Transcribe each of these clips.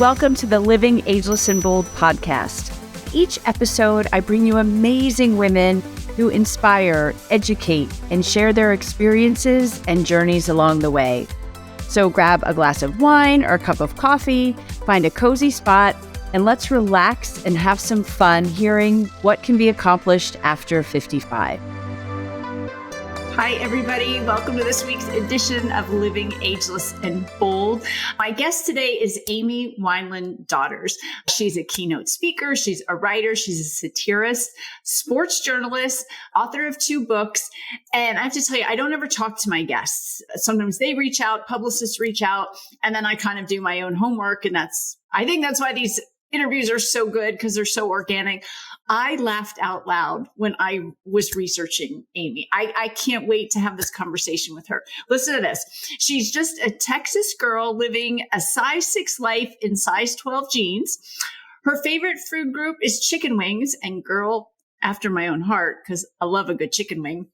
Welcome to the Living Ageless and Bold podcast. Each episode, I bring you amazing women who inspire, educate, and share their experiences and journeys along the way. So grab a glass of wine or a cup of coffee, find a cozy spot, and let's relax and have some fun hearing what can be accomplished after 55. Hi, everybody. Welcome to this week's edition of Living Ageless and Bold. My guest today is Amy Weinland Daughters. She's a keynote speaker. She's a writer. She's a satirist, sports journalist, author of 2 books. And I have to tell you, I don't ever talk to my guests. Sometimes they reach out, publicists reach out, and then I kind of do my own homework. And I think that's why these interviews are so good, because they're so organic. I laughed out loud when I was researching Amy. I can't wait to have this conversation with her. Listen to this. She's just a Texas girl living a size 6 life in size 12 jeans. Her favorite food group is chicken wings, and girl after my own heart, because I love a good chicken wing.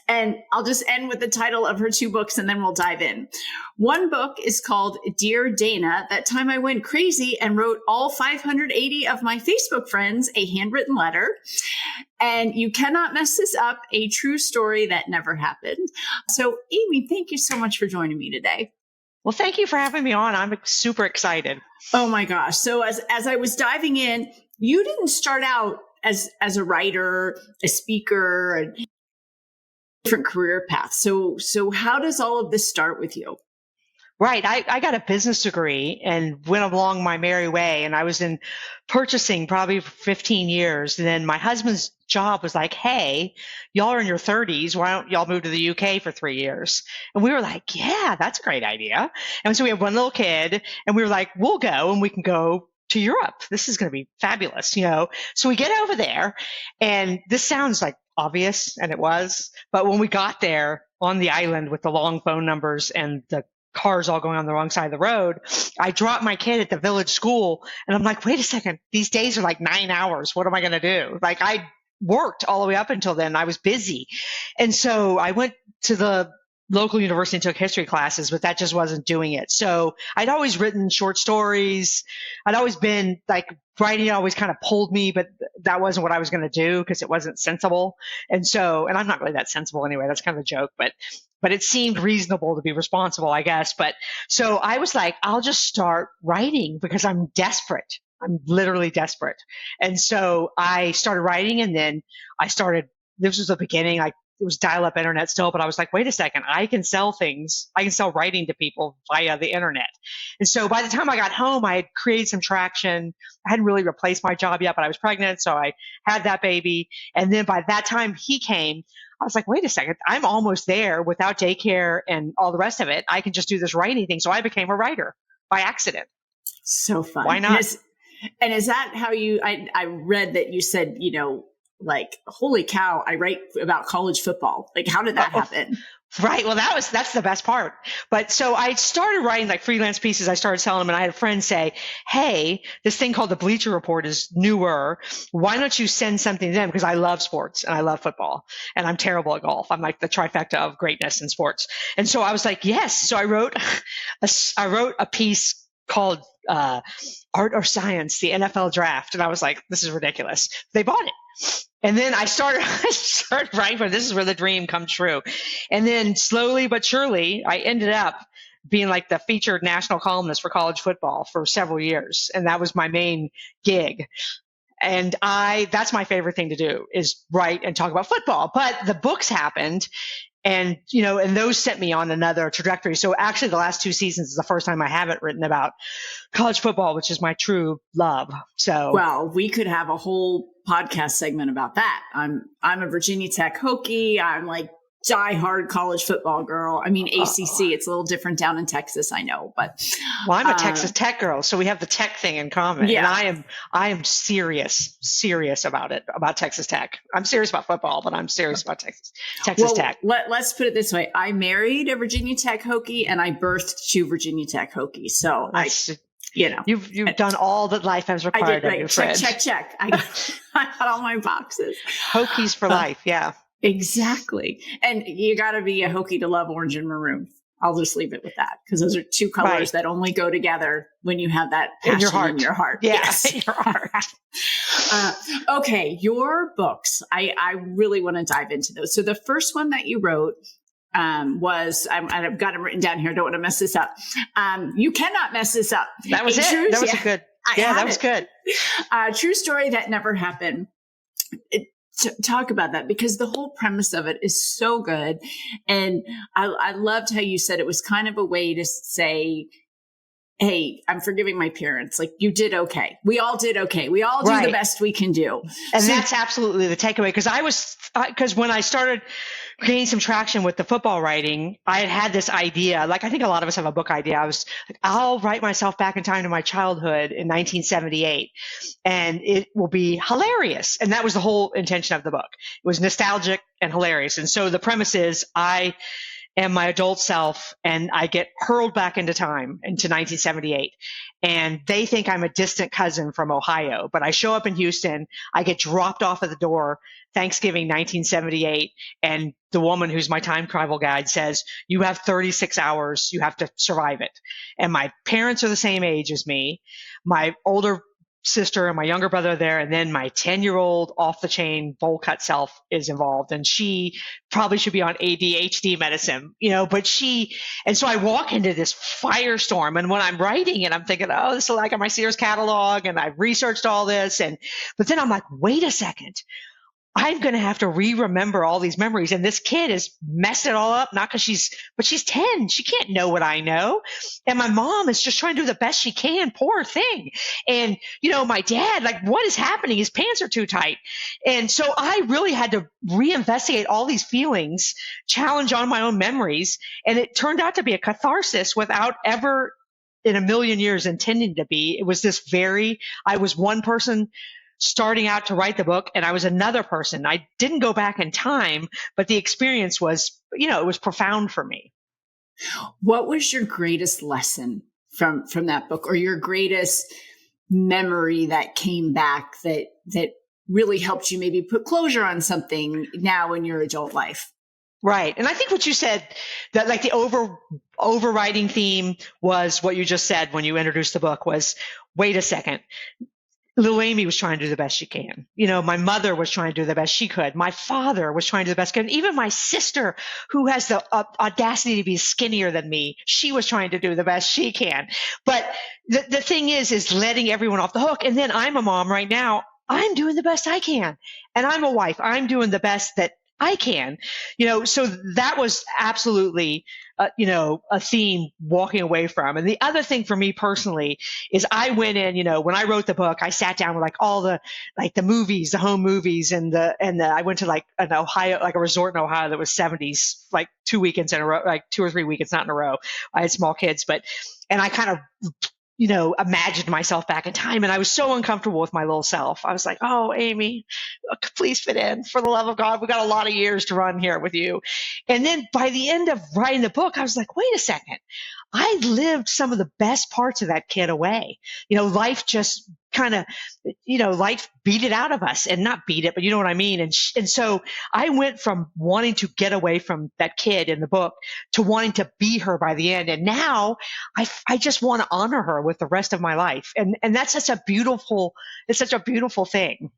And I'll just end with the title of her 2 books, and then we'll dive in. One book is called Dear Dana. That time I went crazy and wrote all 580 of my Facebook friends a handwritten letter. And You Cannot Mess This Up, a true story that never happened. So Amy, thank you so much for joining me today. Well, thank you for having me on. I'm super excited. Oh my gosh. So as I was diving in, you didn't start out as a writer, a speaker, and different career paths. So how does all of this start with you? Right. I got a business degree and went along my merry way. And I was in purchasing probably for 15 years. And then my husband's job was like, hey, y'all are in your 30s. Why don't y'all move to the UK for 3 years? And we were like, yeah, that's a great idea. And so we have one little kid and we were like, we'll go and we can go to Europe. This is going to be fabulous, So we get over there, and this sounds like obvious, and it was. But when we got there on the island with the long phone numbers and the cars all going on the wrong side of the road, I dropped my kid at the village school, and I'm like, wait a second, these days are like 9 hours. What am I going to do? Like, I worked all the way up until then. I was busy. And so I went to the local university and took history classes, but that just wasn't doing it. So I'd always written short stories. I'd always been like, writing always kind of pulled me, but that wasn't what I was going to do because it wasn't sensible. And I'm not really that sensible anyway. That's kind of a joke, but it seemed reasonable to be responsible, I guess. But so I was like, I'll just start writing because I'm desperate. I'm literally desperate. And so I started writing, and then this was the beginning. It was dial-up internet still, but I was like, wait a second, I can sell things. I can sell writing to people via the internet. And so by the time I got home, I had created some traction. I hadn't really replaced my job yet, but I was pregnant. So I had that baby. And then by that time he came, I was like, wait a second, I'm almost there without daycare and all the rest of it. I can just do this writing thing. So I became a writer by accident. So fun. Why not? And is that how I read that you said, like, holy cow, I write about college football. Like, how did that happen? Right. Well, that's the best part. But so I started writing like freelance pieces. I started selling them, and I had a friend say, hey, this thing called the Bleacher Report is newer. Why don't you send something to them? Because I love sports and I love football, and I'm terrible at golf. I'm like the trifecta of greatness in sports. And so I was like, yes. So I wrote a piece called Art or Science, the NFL Draft. And I was like, this is ridiculous. They bought it. And then I started writing, but this is where the dream comes true. And then slowly but surely, I ended up being like the featured national columnist for college football for several years. And that was my main gig. And that's my favorite thing to do, is write and talk about football. But the books happened, and those sent me on another trajectory. So actually the last 2 seasons is the first time I haven't written about college football, which is my true love. So, well, we could have a whole podcast segment about that. I'm a Virginia Tech Hokie. I'm like diehard college football girl. I mean, ACC, it's a little different down in Texas, I know, but. Well, I'm a Texas Tech girl, so we have the tech thing in common. Yeah. And I am serious about it, about Texas Tech. I'm serious about football, but I'm serious about Texas Tech. Let's put it this way. I married a Virginia Tech Hokie, and I birthed 2 Virginia Tech Hokies. So you've done all that life has required of you, Fred. Check. I got all my boxes. Hokies for life. Yeah. Exactly. And you got to be a Hokie to love orange and maroon. I'll just leave it with that, because those are two colors that only go together when you have that passion in your heart. Yeah, yes. in your heart. Okay, your books. I really want to dive into those. So the first one that you wrote was, I've got them written down here. I don't want to mess this up. You cannot mess this up. That was it. That was a good. Yeah, that was good. True story that never happened. Talk about that, because the whole premise of it is so good. And I loved how you said it was kind of a way to say, hey, I'm forgiving my parents. Like, you did okay. We all did okay. We all do the best we can do. And that's absolutely the takeaway. Because when I started gaining some traction with the football writing, I had this idea. Like, I think a lot of us have a book idea. I was like, I'll write myself back in time to my childhood in 1978, and it will be hilarious. And that was the whole intention of the book. It was nostalgic and hilarious. And so the premise is, I am my adult self, and I get hurled back into time, into 1978. And they think I'm a distant cousin from Ohio, but I show up in Houston. I get dropped off at the door, Thanksgiving 1978. And the woman who's my time travel guide says, you have 36 hours. You have to survive it. And my parents are the same age as me. My older sister and my younger brother are there, and then my 10-year-old off the chain bowl cut self is involved, and she probably should be on ADHD medicine, and so I walk into this firestorm, and when I'm writing it, I'm thinking, oh, this is like my Sears catalog, and I've researched all this, but then I'm like, wait a second, I'm going to have to remember all these memories. And this kid has messed it all up, but she's 10. She can't know what I know. And my mom is just trying to do the best she can. Poor thing. And, my dad, like, what is happening? His pants are too tight. And so I really had to reinvestigate all these feelings, challenge on my own memories. And it turned out to be a catharsis without ever in a million years intending to be. It was I was one person starting out to write the book, and I was another person. I didn't go back in time, but the experience was, it was profound for me. What was your greatest lesson from that book, or your greatest memory that came back that really helped you maybe put closure on something now in your adult life? Right. And I think what you said, that like the overriding theme was what you just said when you introduced the book was, wait a second. Little Amy was trying to do the best she can. My mother was trying to do the best she could. My father was trying to do the best she could. Even my sister, who has the audacity to be skinnier than me, she was trying to do the best she can. But the thing is letting everyone off the hook. And then I'm a mom right now. I'm doing the best I can. And I'm a wife. I'm doing the best that I can. So that was absolutely, a theme walking away from. And the other thing for me personally is I went in, when I wrote the book, I sat down with like all the, like the movies, the home movies, and I went to like an Ohio, like a resort in Ohio that was 70s, like 2 weekends in a row, like 2 or 3 weekends, not in a row. I had small kids, and I kind of, imagined myself back in time, and I was so uncomfortable with my little self. I was like, oh, Amy, please fit in. For the love of God, we got a lot of years to run here with you. And then by the end of writing the book, I was like, wait a second. I lived some of the best parts of that kid away. Life just kind of, life beat it out of us, and not beat it, but you know what I mean? And so I went from wanting to get away from that kid in the book to wanting to be her by the end. And now I just want to honor her with the rest of my life. And that's such a beautiful thing.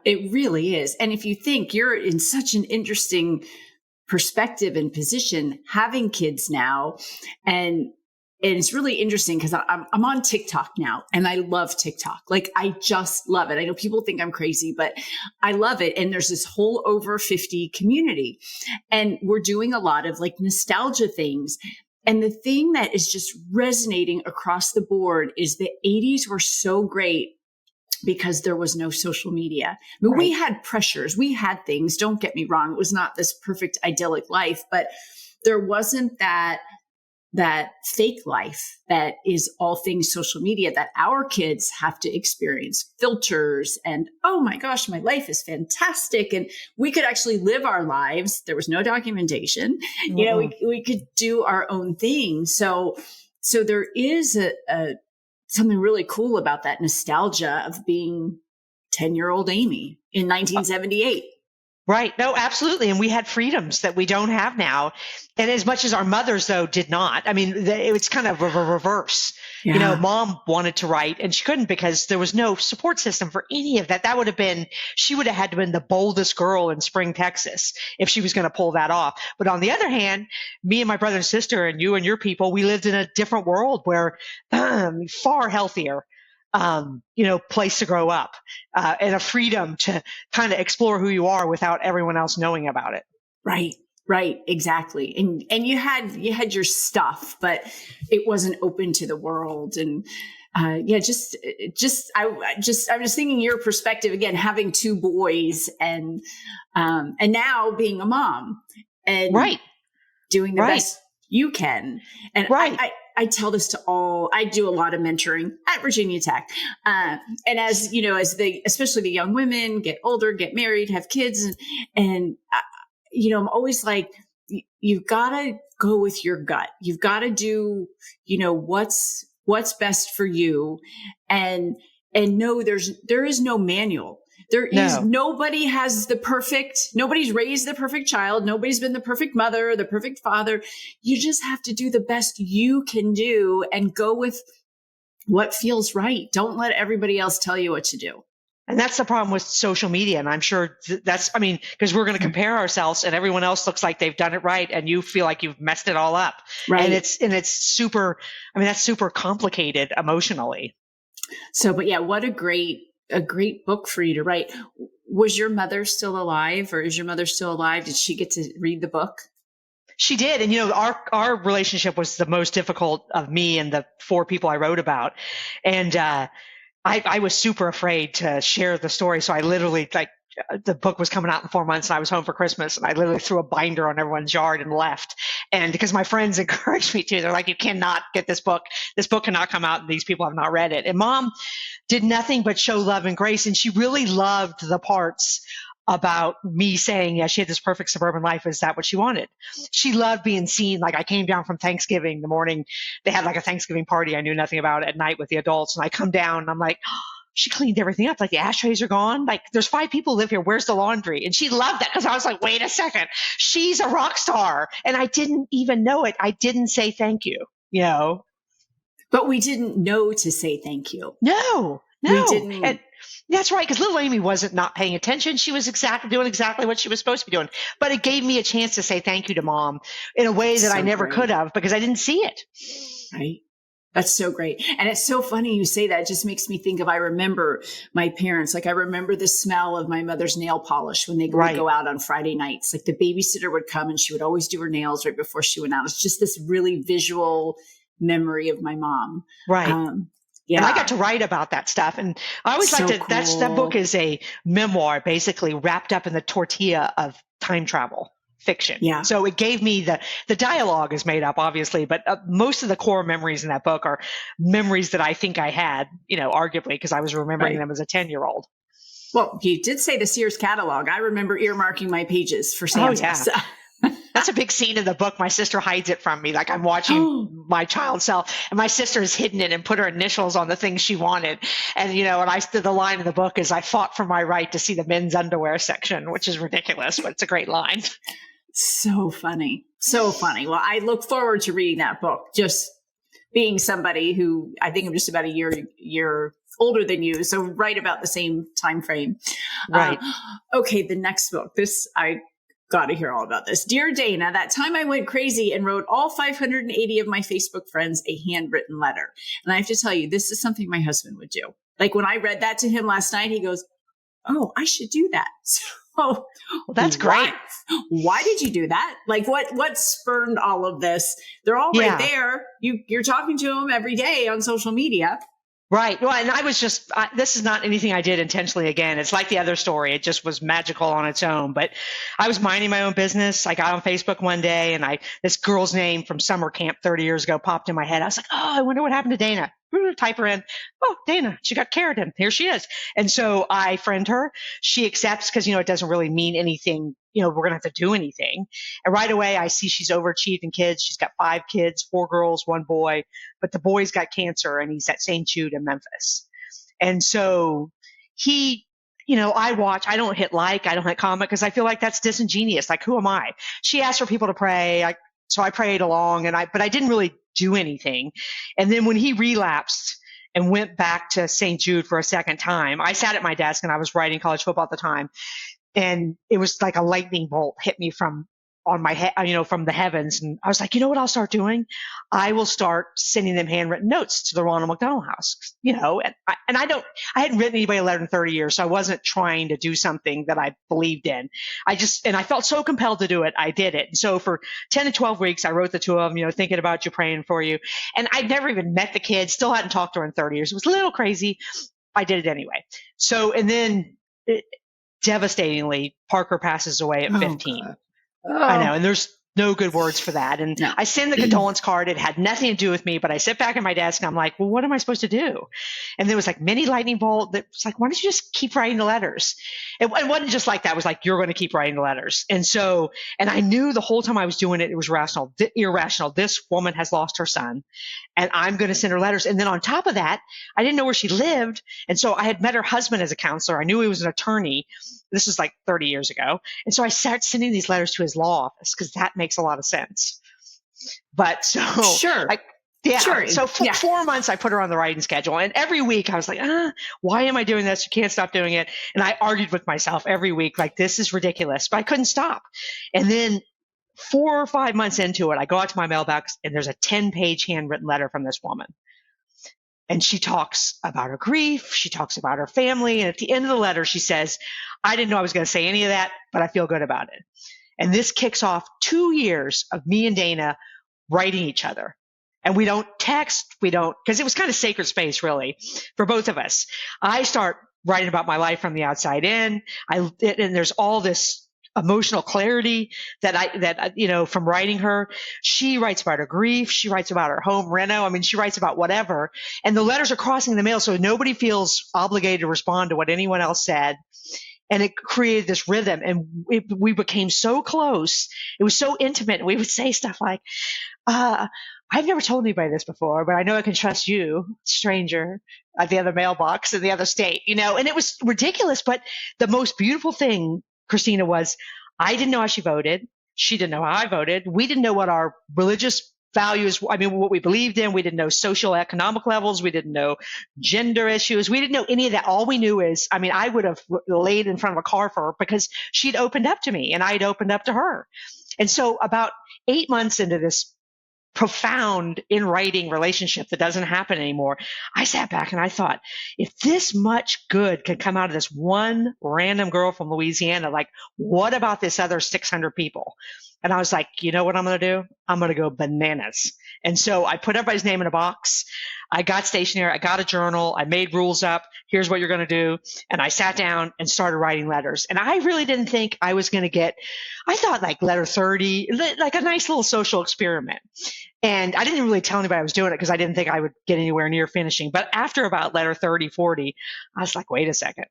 It really is. And if you think you're in such an interesting perspective and position, having kids now, and it's really interesting because I'm on TikTok now, and I love TikTok. Like, I just love it. I know people think I'm crazy, but I love it. And there's this whole over 50 community, and we're doing a lot of like nostalgia things. And the thing that is just resonating across the board is the 80s were so great because there was no social media. I mean, right. We had pressures, we had things, don't get me wrong. It was not this perfect idyllic life, but there wasn't that fake life that is all things social media that our kids have to experience, filters, and, oh my gosh, my life is fantastic. And we could actually live our lives. There was no documentation. Mm-hmm. We could do our own thing. So there is a something really cool about that nostalgia of being 10-year-old Amy in 1978. Right. No, absolutely. And we had freedoms that we don't have now. And as much as our mothers, though, did not, I mean, it's kind of a reverse. Yeah. Mom wanted to write and she couldn't because there was no support system for any of that. She would have had to have been the boldest girl in Spring, Texas, if she was going to pull that off. But on the other hand, me and my brother and sister and you and your people, we lived in a different world where far healthier place to grow up, and a freedom to kind of explore who you are without everyone else knowing about it. Right, exactly. And you had your stuff, but it wasn't open to the world. And I was thinking your perspective again, having two boys and now being a mom and right. doing the best you can. And I tell this to I do a lot of mentoring at Virginia Tech. And as you know, especially the young women get older, get married, have kids, and I'm always like, you've got to go with your gut. You've got to do, what's best for you, and no, there is no manual. Nobody's raised the perfect child. Nobody's been the perfect mother, the perfect father. You just have to do the best you can do and go with what feels right. Don't let everybody else tell you what to do. And that's the problem with social media. And I'm sure because we're going to compare ourselves and everyone else looks like they've done it right. And you feel like you've messed it all up. Right. And it's super, that's super complicated emotionally. So, but yeah, what a great book for you to write. Was your mother still alive, or is your mother still alive? Did she get to read the book? She did. And, our relationship was the most difficult of me and the 4 people I wrote about. And, I was super afraid to share the story. So I literally the book was coming out in 4 months and I was home for Christmas and I literally threw a binder on everyone's yard and left. And because my friends encouraged me to, they're like, you cannot get this book. This book cannot come out and these people have not read it. And Mom did nothing but show love and grace. And she really loved the parts about me saying, yeah, she had this perfect suburban life. Is that what she wanted? She loved being seen. Like I came down from Thanksgiving the morning. They had like a Thanksgiving party I knew nothing about at night with the adults. And I come down and I'm like, oh, she cleaned everything up. Like the ashtrays are gone. Like there's 5 people live here. Where's the laundry? And she loved that because I was like, wait a second. She's a rock star. And I didn't even know it. I didn't say thank you, But we didn't know to say thank you. No. We didn't. And that's right. Because little Amy wasn't not paying attention. She was doing exactly what she was supposed to be doing. But it gave me a chance to say thank you to Mom in a way that I never could have because I didn't see it. Right. That's so great. And it's so funny you say that. It just makes me think of, I remember my parents, like I remember the smell of my mother's nail polish when they would go out on Friday nights. Like the babysitter would come and she would always do her nails right before she went out. It's just this really visual memory of my mom. Right. Yeah. And I got to write about that stuff. And I always like to, that book is a memoir basically wrapped up in the tortilla of time travel fiction. Yeah. So it gave me the dialogue is made up, obviously, but most of the core memories in that book are memories that I think I had, arguably because I was remembering them as a 10-year-old. Well, you did say the Sears catalog. I remember earmarking my pages for Santa. Oh, yeah. So. That's a big scene in the book. My sister hides it from me. Like I'm watching my child self and my sister has hidden it and put her initials on the things she wanted. And, the line in the book is I fought for my right to see the men's underwear section, which is ridiculous, but it's a great line. So funny. So funny. Well, I look forward to reading that book. Just being somebody who I think I'm just about a year older than you. So right about the same time frame. Right. Okay. The next book, I got to hear all about this. Dear Dana, that time I went crazy and wrote all 580 of my Facebook friends a handwritten letter. And I have to tell you, this is something my husband would do. Like when I read that to him last night, he goes, oh, I should do that. So well, that's great. Why did you do that? Like what spurned all of this? They're all right there. You're talking to them every day on social media. Right. Well, and I was this is not anything I did intentionally. Again, it's like the other story. It just was magical on its own. But I was minding my own business. I got on Facebook one day and this girl's name from summer camp 30 years ago popped in my head. I was like, oh, I wonder what happened to Dana. Type her in. Oh, Dana, she got keratin. Here she is. And so I friend her. She accepts because, it doesn't really mean anything. We're going to have to do anything. And right away, I see she's overachieved in kids. She's got 5 kids, 4 girls, 1 boy. But the boy's got cancer and he's at St. Jude in Memphis. And so he I don't hit like, I don't hit comment because I feel like that's disingenuous. Like, who am I? She asked for people to pray. So I prayed along but I didn't really do anything. And then when he relapsed and went back to St. Jude for a second time, I sat at my desk and I was writing college football at the time. And it was like a lightning bolt hit me from on my head, from the heavens. And I was like, you know what I'll start doing? I will start sending them handwritten notes to the Ronald McDonald House, and I hadn't written anybody a letter in 30 years. So I wasn't trying to do something that I believed in. And I felt so compelled to do it. I did it. And so for 10 to 12 weeks, I wrote the two of them, thinking about you, praying for you. And I'd never even met the kids, still hadn't talked to her in 30 years. It was a little crazy. I did it anyway. So, and then devastatingly, Parker passes away at 15. God. I know. And there's no good words for that. And I send the condolence card. It had nothing to do with me, but I sit back at my desk and I'm like, well, what am I supposed to do? And there was like mini lightning bolt that was like, why don't you just keep writing the letters? It wasn't just like that. It was like, you're going to keep writing the letters. And so, and I knew the whole time I was doing it, it was irrational. This woman has lost her son and I'm going to send her letters. And then on top of that, I didn't know where she lived. And so I had met her husband as a counselor. I knew he was an attorney. This was like 30 years ago. And so I started sending these letters to his law office because that makes a lot of sense. But so, sure. Sure. So 4 months I put her on the writing schedule. And every week I was like, why am I doing this? You can't stop doing it. And I argued with myself every week, like, this is ridiculous, but I couldn't stop. And then 4 or 5 months into it, I go out to my mailbox and there's a 10-page handwritten letter from this woman. And she talks about her grief. She talks about her family. And at the end of the letter, she says, I didn't know I was going to say any of that, but I feel good about it. And this kicks off 2 years of me and Dana writing each other. And we don't text. Because it was kind of sacred space, really, for both of us. I start writing about my life from the outside in. And there's all this emotional clarity that from writing her. She writes about her grief. She writes about her home reno. I mean, she writes about whatever. And the letters are crossing the mail, so nobody feels obligated to respond to what anyone else said. And it created this rhythm, and we became so close. It was so intimate. We would say stuff like, I've never told anybody this before, but I know I can trust you, stranger, at the other mailbox in the other state, and it was ridiculous. But the most beautiful thing, Christina, was I didn't know how she voted. She didn't know how I voted. We didn't know what our religious values, what we believed in. We didn't know social economic levels. We didn't know gender issues. We didn't know any of that. All we knew is, I would have laid in front of a car for her because she'd opened up to me and I'd opened up to her. And so about 8 months into this profound in writing relationship that doesn't happen anymore, I sat back and I thought, if this much good could come out of this one random girl from Louisiana, like, what about this other 600 people? And I was like, you know what I'm going to do? I'm going to go bananas. And so I put everybody's name in a box. I got stationery. I got a journal. I made rules up. Here's what you're going to do. And I sat down and started writing letters. And I really didn't think I was going to I thought like letter 30, like a nice little social experiment. And I didn't really tell anybody I was doing it because I didn't think I would get anywhere near finishing. But after about letter 30, 40, I was like, wait a second.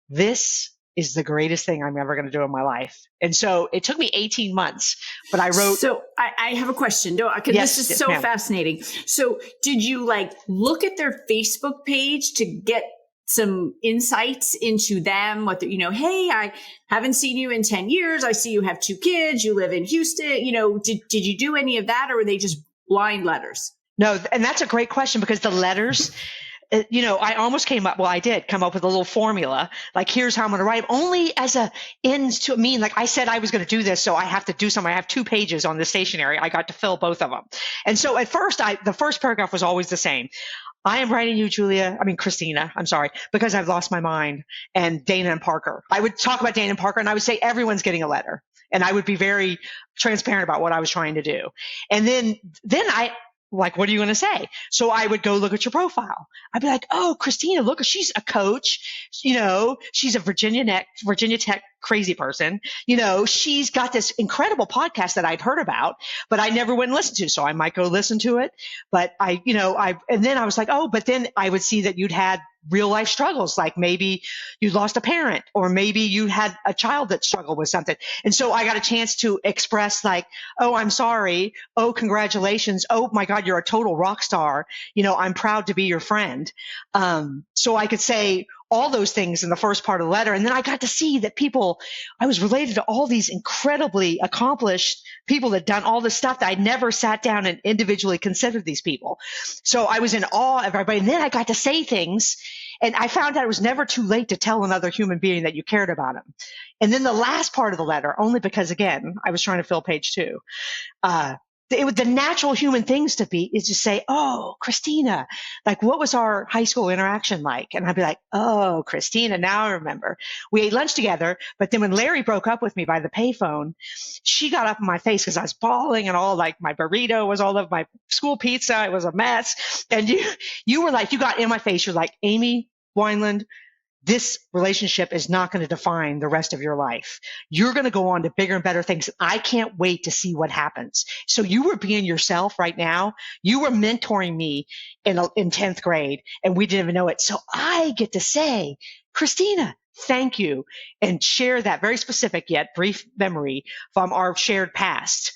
This is the greatest thing I'm ever going to do in my life. And so it took me 18 months, but I wrote. So I have a question. Yes, this is so fascinating. So did you look at their Facebook page to get some insights into them? Hey, I haven't seen you in 10 years. I see you have 2 kids. You live in Houston. Did you do any of that, or were they just blind letters? No. And that's a great question because the letters, I almost I did come up with a little formula, like, here's how I'm going to write, only as a ends to mean, like I said, I was going to do this. So I have to do something. I have 2 pages on the stationery. I got to fill both of them. And so at first the first paragraph was always the same. I am writing you, Christina, I'm sorry, because I've lost my mind, and Dana and Parker. I would talk about Dana and Parker and I would say, everyone's getting a letter. And I would be very transparent about what I was trying to do. And then I, like, what are you going to say? So I would go look at your profile. I'd be like, oh, Christina, look, she's a coach. She's a Virginia Tech crazy person. She's got this incredible podcast that I'd heard about, but I never went and listened to. So I might go listen to it. But and then I was like, oh, but then I would see that you'd had real life struggles. Like maybe you lost a parent, or maybe you had a child that struggled with something. And so I got a chance to express like, oh, I'm sorry. Oh, congratulations. Oh my God, you're a total rock star. I'm proud to be your friend. So I could say, all those things in the first part of the letter. And then I got to see that I was related to all these incredibly accomplished people that done all this stuff that I'd never sat down and individually considered these people. So I was in awe of everybody. And then I got to say things, and I found out it was never too late to tell another human being that you cared about them. And then the last part of the letter, only because, again, I was trying to fill page 2, the natural human things to be is to say, oh, Christina, like, what was our high school interaction like? And I'd be like, oh, Christina, now I remember. We ate lunch together, but then when Larry broke up with me by the payphone, she got up in my face because I was bawling and all, like, my burrito was all over my school pizza. It was a mess. And you were like, you got in my face. You're like, Amy Weinland, this relationship is not going to define the rest of your life. You're going to go on to bigger and better things. I can't wait to see what happens. So you were being yourself right now. You were mentoring me in 10th grade, and we didn't even know it. So I get to say, Christina, thank you, and share that very specific yet brief memory from our shared past.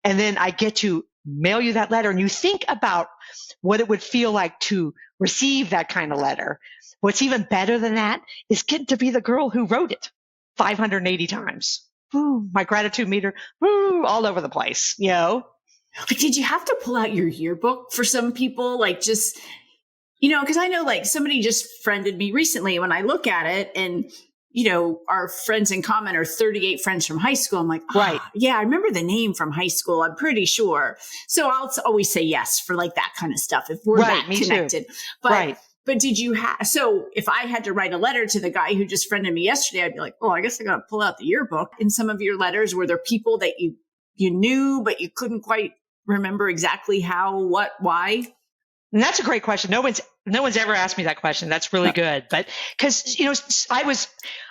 And then I get to mail you that letter, and you think about what it would feel like to receive that kind of letter. What's even better than that is getting to be the girl who wrote it 580 times. Ooh, my gratitude meter, all over the place, you know? But did you have to pull out your yearbook for some people? Like, just, you know, because I know, like, somebody just friended me recently. When I look at it, and, you know, our friends in common are 38 friends from high school. I'm like, right. Yeah, I remember the name from high school. I'm pretty sure. So I'll always say yes for, like, that kind of stuff if we're that connected. Too. But right. But did you so if I had to write a letter to the guy who just friended me yesterday, I'd be like, oh, I guess I got to pull out the yearbook. In some of your letters, were there people that you knew, but you couldn't quite remember exactly how, what, why? And that's a great question. No one's ever asked me that question. That's really good. But because, you know,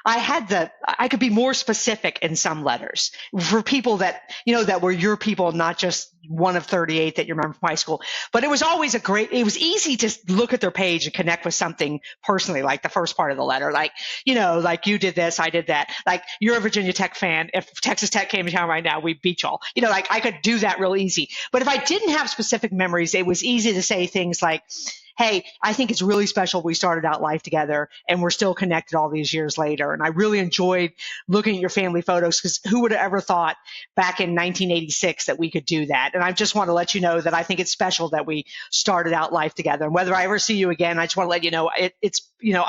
I could be more specific in some letters for people that, you know, that were your people, not just one of 38 that you remember from high school. But it was always it was easy to look at their page and connect with something personally, like the first part of the letter. Like, you know, like, you did this, I did that. Like, you're a Virginia Tech fan. If Texas Tech came to town right now, we'd beat y'all. You know, like, I could do that real easy. But if I didn't have specific memories, it was easy to say things like, hey, I think it's really special we started out life together and we're still connected all these years later. And I really enjoyed looking at your family photos, because who would have ever thought back in 1986 that we could do that? And I just want to let you know that I think it's special that we started out life together. And whether I ever see you again, I just want to let you know it's, you know,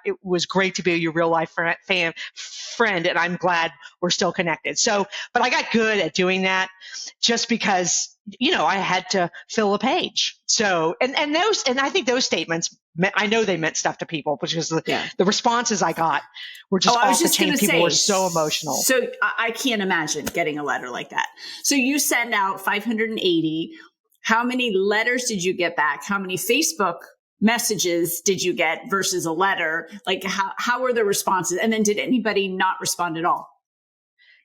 it was great to be your real life friend, and I'm glad we're still connected. So, but I got good at doing that just because, you know, I had to fill a page. So, and I think those statements, I know they meant stuff to people, because the responses I got were just off the chain. People were so emotional. So I can't imagine getting a letter like that. So you send out 580. How many letters did you get back? How many Facebook messages did you get versus a letter? Like, how were the responses? And then did anybody not respond at all?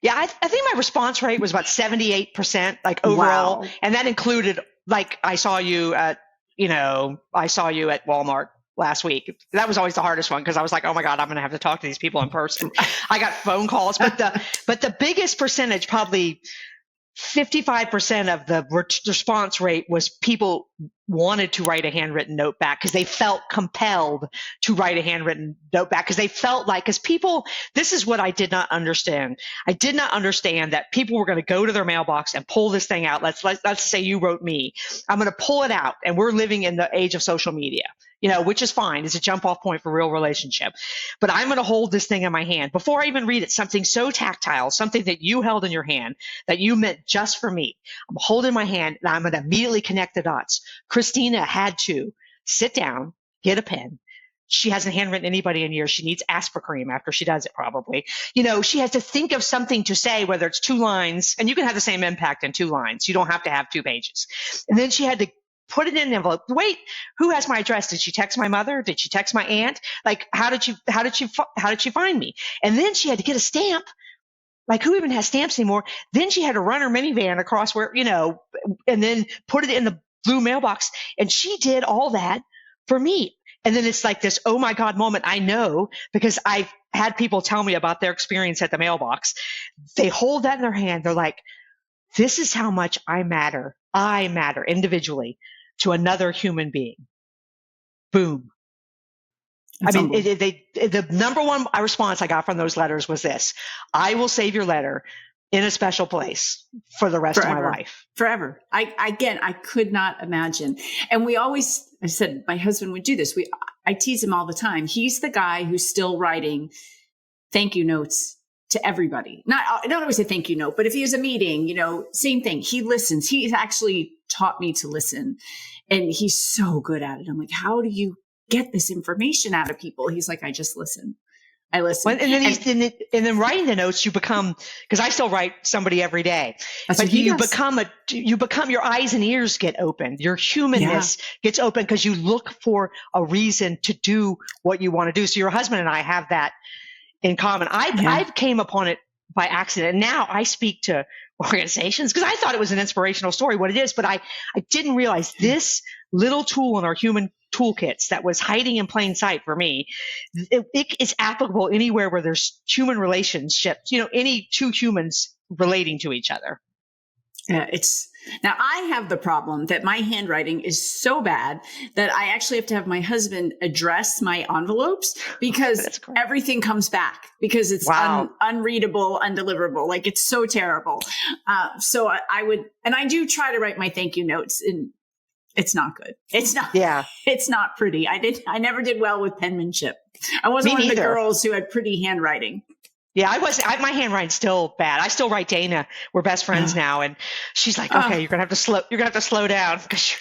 Yeah, I think my response rate was about 78%, like, overall. Wow. And that included, like, I saw you at Walmart last week. That was always the hardest one, because I was like, oh my God, I'm going to have to talk to these people in person. I got phone calls, but the biggest percentage, probably 55% of the response rate, was people wanted to write a handwritten note back because they felt compelled to write a handwritten note back, because they felt like, because people, this is what I did not understand. I did not understand that people were going to go to their mailbox and pull this thing out. Let's say you wrote me. I'm going to pull it out, and we're living in the age of social media, you know, which is fine. It's a jump off point for real relationship. But I'm going to hold this thing in my hand before I even read it, something so tactile, something that you held in your hand that you meant just for me. I'm holding my hand, and I'm going to immediately connect the dots. Christina had to sit down, get a pen. She hasn't handwritten anybody in years. She needs Aspercream after she does it, probably. You know, she has to think of something to say, whether it's 2 lines, and you can have the same impact in 2 lines. You don't have to have 2 pages. And then she had to put it in an envelope. Wait, who has my address? Did she text my mother? Did she text my aunt? Like, how did she find me? And then she had to get a stamp. Like, who even has stamps anymore? Then she had to run her minivan across where, you know, and then put it in the blue mailbox. And she did all that for me. And then it's like this, oh my God moment. I know, because I've had people tell me about their experience at the mailbox. They hold that in their hand. They're like, this is how much I matter. I matter individually to another human being. Boom. I mean, the number one response I got from those letters was this: I will save your letter in a special place for the rest of my life. Forever. I could not imagine. And I said, my husband would do this. I tease him all the time. He's the guy who's still writing thank you notes to everybody. I don't always say thank you note, but if he has a meeting, same thing. He listens. He's actually taught me to listen, and he's so good at it. I'm like, how do you get this information out of people? He's like, I just listen. I listen. Well, and then writing the notes, you become, because I still write somebody every day, but you become, your eyes and ears get open. Your humanness gets open because you look for a reason to do what you want to do. So your husband and I have that in common. I've came upon it by accident. And now I speak to organizations because I thought it was an inspirational story, what it is, but I didn't realize this little tool in our human toolkits that was hiding in plain sight for me. It is applicable anywhere where there's human relationships, any two humans relating to each other. Yeah, now I have the problem that my handwriting is so bad that I actually have to have my husband address my envelopes because everything comes back because it's unreadable, undeliverable. Like it's so terrible. So I do try to write my thank you notes, and it's not good. It's not. Yeah. It's not pretty. I never did well with penmanship. I wasn't one of the girls who had pretty handwriting. Yeah, my handwriting's still bad. I still write Dana. We're best friends now, and she's like, "Okay, you're gonna have to slow down because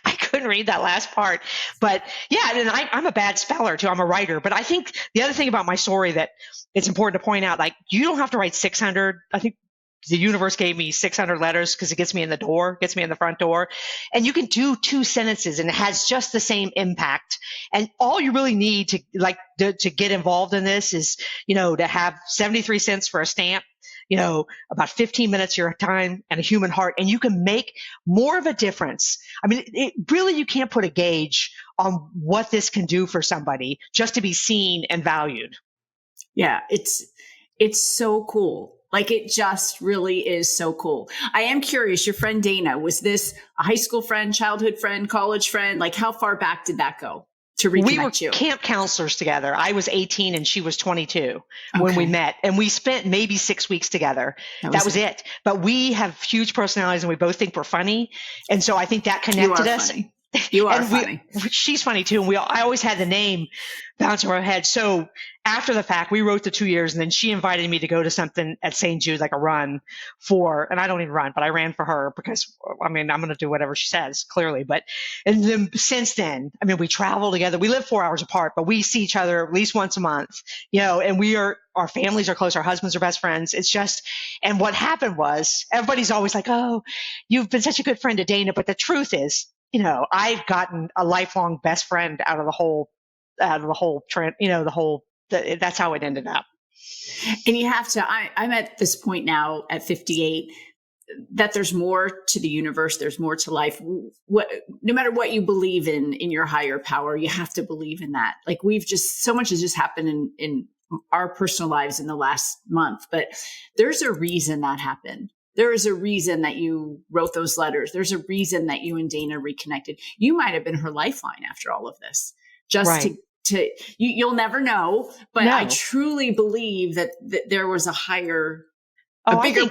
I couldn't read that last part." But yeah, and I'm a bad speller too. I'm a writer, but I think the other thing about my story that it's important to point out, like you don't have to write 600. I think the universe gave me 600 letters because it gets me in the front door. And you can do 2 sentences and it has just the same impact. And all you really need to get involved in this is, to have 73 cents for a stamp, about 15 minutes of your time and a human heart. And you can make more of a difference. I mean, you can't put a gauge on what this can do for somebody just to be seen and valued. Yeah, it's so cool. Like it just really is so cool. I am curious, your friend Dana, was this a high school friend, childhood friend, college friend? Like how far back did that go to reconnect you? We were camp counselors together. I was 18 and she was 22 when we met, and we spent maybe 6 weeks together. That was it. But we have huge personalities and we both think we're funny. And so I think that connected us. Funny. You are funny. She's funny too. And I always had the name bounce in our head. So after the fact, we wrote the 2 years, and then she invited me to go to something at St. Jude, like a run and I don't even run, but I ran for her because I'm going to do whatever she says, clearly. And then since then, we travel together. We live 4 hours apart, but we see each other at least once a month, and our families are close. Our husbands are best friends. It's just, and what happened was everybody's always like, "Oh, you've been such a good friend to Dana." But the truth is, I've gotten a lifelong best friend out of the whole trend, that's how it ended up. And you have to, I'm at this point now at 58, that there's more to the universe. There's more to life. No matter what you believe in your higher power, you have to believe in that. Like so much has just happened in our personal lives in the last month, but there's a reason that happened. There is a reason that you wrote those letters. There's a reason that you and Dana reconnected. You might have been her lifeline after all of this, just you'll never know, but no. I truly believe that there was a bigger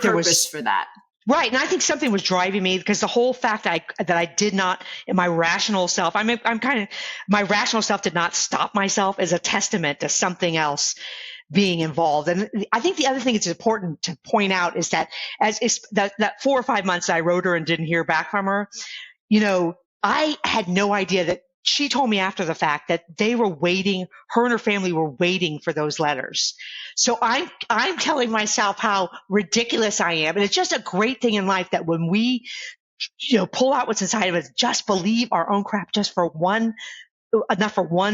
purpose for that. Right. And I think something was driving me because the whole fact that I did not, in my rational self, my rational self did not stop myself as a testament to something else being involved. And I think the other thing that's important to point out is that that 4 or 5 months I wrote her and didn't hear back from her, I had no idea that she told me after the fact that they were waiting, her and her family were waiting for those letters. So I'm telling myself how ridiculous I am. And it's just a great thing in life that when we, pull out what's inside of us, just believe our own crap just for one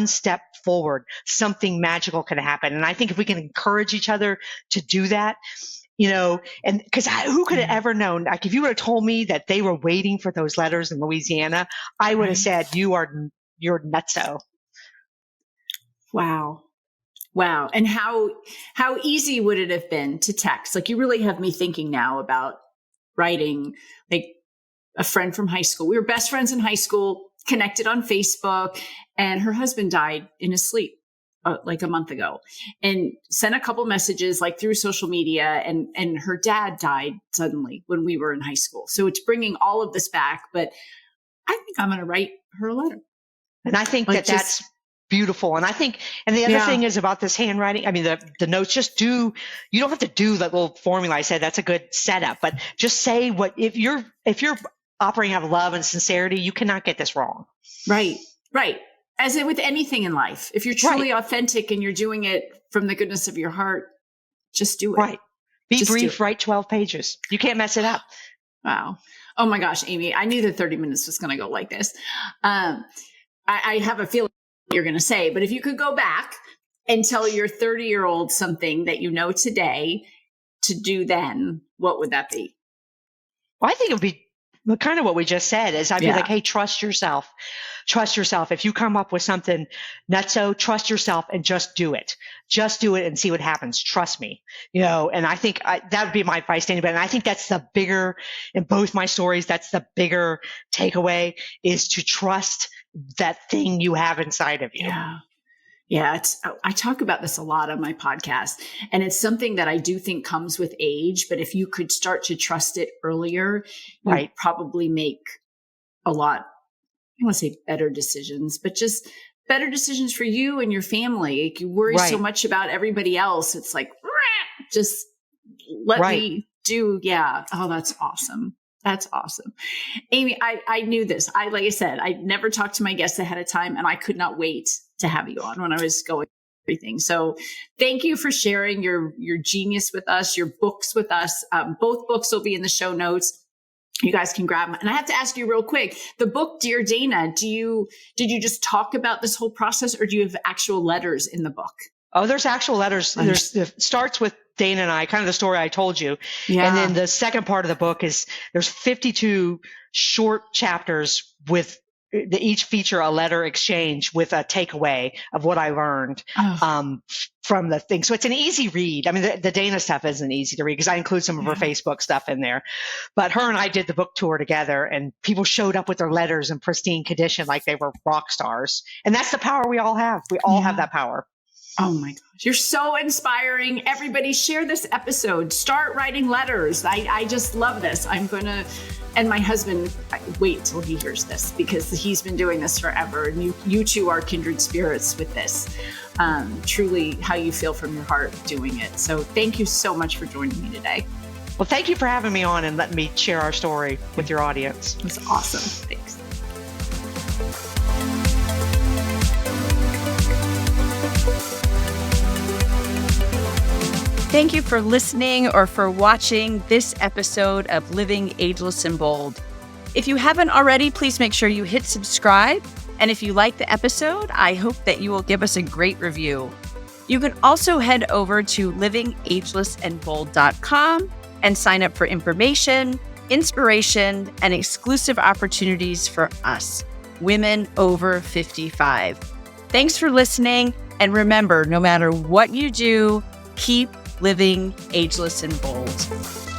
step forward, something magical can happen. And I think if we can encourage each other to do that, and because who could have ever known, like if you would have told me that they were waiting for those letters in Louisiana, I would have said, you're nutso. Wow. And how easy would it have been to text? Like you really have me thinking now about writing, like a friend from high school. We were best friends in high school. connected on Facebook, and her husband died in his sleep like a month ago, and sent a couple messages like through social media, and her dad died suddenly when we were in high school. So it's bringing all of this back, but I think I'm going to write her a letter. And I think like that's beautiful. And I think, and the other thing is about this handwriting. I mean, the notes, you don't have to do that little formula I said. That's a good setup, but just say what, if you're operating out of love and sincerity, you cannot get this wrong. Right. Right. As with anything in life, if you're truly authentic and you're doing it from the goodness of your heart, just do it. Right. Be brief, write 12 pages. You can't mess it up. Wow. Oh my gosh, Amy, I knew that 30 minutes was going to go like this. I have a feeling what you're going to say, but if you could go back and tell your 30-year-old something that you know today to do then, what would that be? Well, I think it would be kind of what we just said is I'd be like, hey, trust yourself. Trust yourself. If you come up with something nutso, trust yourself and just do it. Just do it and see what happens. Trust me, and I think that would be my advice to anybody. And I think that's the bigger, in both my stories, that's the bigger takeaway is to trust that thing you have inside of you. Yeah. Yeah, I talk about this a lot on my podcast, and it's something that I do think comes with age, but if you could start to trust it earlier, you'd probably make a lot, I don't want to say better decisions, but just better decisions for you and your family. Like you worry so much about everybody else. It's like, just let me do. Yeah. Oh, that's awesome. That's awesome. Amy, I knew this. Like I said, I never talked to my guests ahead of time, and I could not wait to have you on when I was going through everything. So thank you for sharing your genius with us, your books with us. Both books will be in the show notes. You guys can grab them. And I have to ask you real quick, the book, Dear Dana, did you just talk about this whole process, or do you have actual letters in the book? Oh, there's actual letters. It starts with Dana and I, kind of the story I told you. Yeah. And then the second part of the book is there's 52 short chapters with each feature a letter exchange with a takeaway of what I learned from the thing. So it's an easy read. I mean, the Dana stuff isn't easy to read because I include some of her Facebook stuff in there. But her and I did the book tour together, and people showed up with their letters in pristine condition like they were rock stars. And that's the power we all have. We all have that power. Oh my gosh. You're so inspiring. Everybody share this episode. Start writing letters. I just love this. And my husband, wait till he hears this because he's been doing this forever. And you two are kindred spirits with this. Truly how you feel from your heart doing it. So thank you so much for joining me today. Well, thank you for having me on and letting me share our story with your audience. It was awesome. Thanks. Thank you for listening or for watching this episode of Living Ageless and Bold. If you haven't already, please make sure you hit subscribe. And if you like the episode, I hope that you will give us a great review. You can also head over to livingagelessandbold.com and sign up for information, inspiration, and exclusive opportunities for us, women over 55. Thanks for listening. And remember, no matter what you do, keep living ageless and bold.